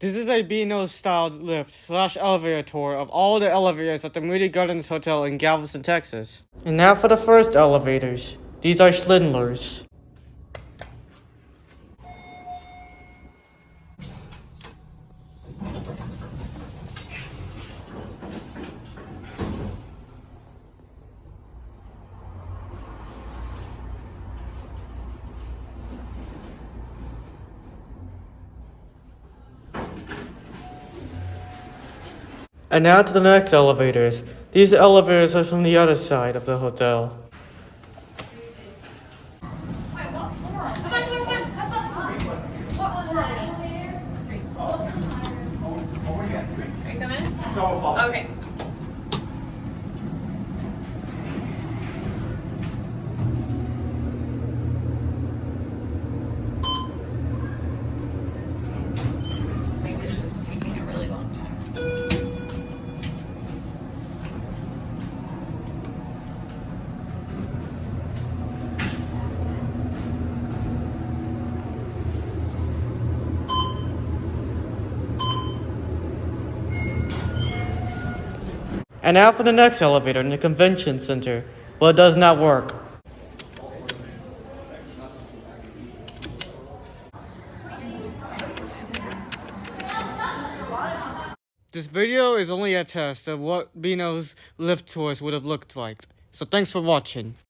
This is a BENO-Styled Lift / elevator tour of all the elevators at the Moody Gardens Hotel in Galveston, Texas. And now for the first elevators. These are Schindlers. And now to the next elevators. These elevators are from the other side of the hotel. Wait, what floor? Come on. That's not what floor are we? Are you coming in? Okay. Maybe it's just taking a really long time. And now for the next elevator in the convention center, but it does not work. This video is only a test of what BENO's lift tours would have looked like, so thanks for watching.